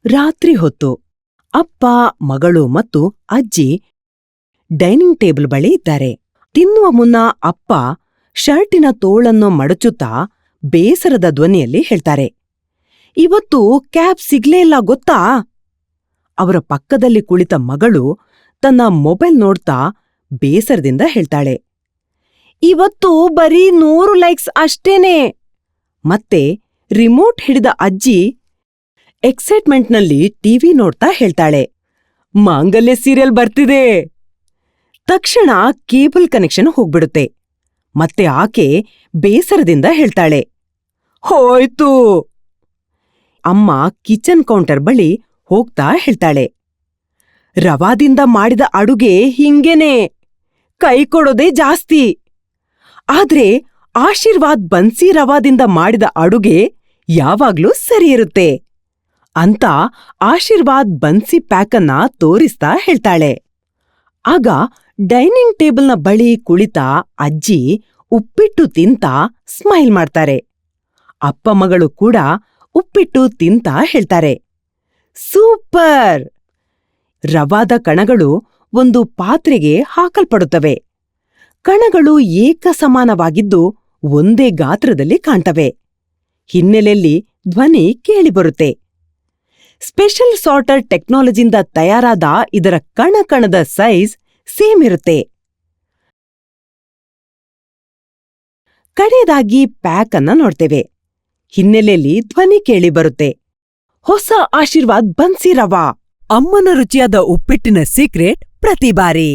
ರಾತ್ರಿ ಹೊತ್ತು ಅಪ್ಪ, ಮಗಳು ಮತ್ತು ಅಜ್ಜಿ ಡೈನಿಂಗ್ ಟೇಬಲ್ ಬಳಿ ಇದ್ದಾರೆ. ತಿನ್ನುವ ಮುನ್ನ ಅಪ್ಪ ಶರ್ಟಿನ ತೋಳನ್ನು ಮಡಚುತ್ತಾ ಬೇಸರದ ಧ್ವನಿಯಲ್ಲಿ ಹೇಳ್ತಾರೆ, ಇವತ್ತು ಕ್ಯಾಬ್ ಸಿಗ್ಲೇ ಇಲ್ಲ ಗೊತ್ತಾ? ಅವರ ಪಕ್ಕದಲ್ಲಿ ಕುಳಿತ ಮಗಳು ತನ್ನ ಮೊಬೈಲ್ ನೋಡ್ತಾ ಬೇಸರದಿಂದ ಹೇಳ್ತಾಳೆ, ಇವತ್ತು ಬರೀ 100 ಲೈಕ್ಸ್ ಅಷ್ಟೇನೆ. ಮತ್ತೆ ರಿಮೋಟ್ ಹಿಡಿದ ಅಜ್ಜಿ ಎಕ್ಸೈಟ್ಮೆಂಟ್ನಲ್ಲಿ ಟಿವಿ ನೋಡ್ತಾ ಹೇಳ್ತಾಳೆ, ಮಾಂಗಲ್ಯ ಸೀರಿಯಲ್ ಬರ್ತಿದೆ. ತಕ್ಷಣ ಕೇಬಲ್ ಕನೆಕ್ಷನ್ ಹೋಗ್ಬಿಡುತ್ತೆ. ಮತ್ತೆ ಆಕೆ ಬೇಸರದಿಂದ ಹೇಳ್ತಾಳೆ, ಹೋಯ್ತು. ಅಮ್ಮ ಕಿಚನ್ ಕೌಂಟರ್ ಬಳಿ ಹೋಗ್ತಾ ಹೇಳ್ತಾಳೆ, ರವಾದಿಂದ ಮಾಡಿದ ಅಡುಗೆ ಹಿಂಗೇನೆ, ಕೈ ಕೊಡೋದೇ ಜಾಸ್ತಿ. ಆದ್ರೆ ಆಶೀರ್ವಾದ್ ಬನ್ಸಿ ರವಾದಿಂದ ಮಾಡಿದ ಅಡುಗೆ ಯಾವಾಗ್ಲೂ ಸರಿಯಿರುತ್ತೆ ಅಂತ ಆಶೀರ್ವಾದ್ ಬನ್ಸಿ ಪ್ಯಾಕನ್ನ ತೋರಿಸ್ತಾ ಹೇಳ್ತಾಳೆ. ಆಗ ಡೈನಿಂಗ್ ಟೇಬಲ್ನ ಬಳಿ ಕುಳಿತ ಅಜ್ಜಿ ಉಪ್ಪಿಟ್ಟು ತಿಂತಾ ಸ್ಮೈಲ್ ಮಾಡ್ತಾರೆ. ಅಪ್ಪ ಮಗಳು ಕೂಡ ಉಪ್ಪಿಟ್ಟು ತಿಂತಾ ಹೇಳ್ತಾರೆ, ಸೂಪರ್. ರವಾದ ಕಣಗಳು ಒಂದು ಪಾತ್ರೆಗೆ ಹಾಕಲ್ಪಡುತ್ತವೆ. ಕಣಗಳು ಏಕಸಮಾನವಾಗಿದ್ದು ಒಂದೇ ಗಾತ್ರದಲ್ಲಿ ಕಾಣ್ತವೆ. ಹಿನ್ನೆಲೆಯಲ್ಲಿ ಧ್ವನಿ ಕೇಳಿಬರುತ್ತೆ. ಸ್ಪೆಷಲ್ ಸಾರ್ಟರ್ ಟೆಕ್ನಾಲಜಿಯಿಂದ ತಯಾರಾದ ಇದರ ಕಣಕಣದ ಸೈಜ್ ಸೇಮ್ ಇರುತ್ತೆ. ಕಡೆಯದಾಗಿ ಪ್ಯಾಕ್ ಅನ್ನ ನೋಡ್ತೇವೆ. ಹಿನ್ನೆಲೆಯಲ್ಲಿ ಧ್ವನಿ ಕೇಳಿಬರುತ್ತೆ, ಹೊಸ ಆಶೀರ್ವಾದ್ ಬನ್ಸಿ ರವಾ. ಅಮ್ಮನ ರುಚಿಯಾದ ಉಪ್ಪಿಟ್ಟಿನ ಸೀಕ್ರೆಟ್ ಪ್ರತಿ ಬಾರಿ.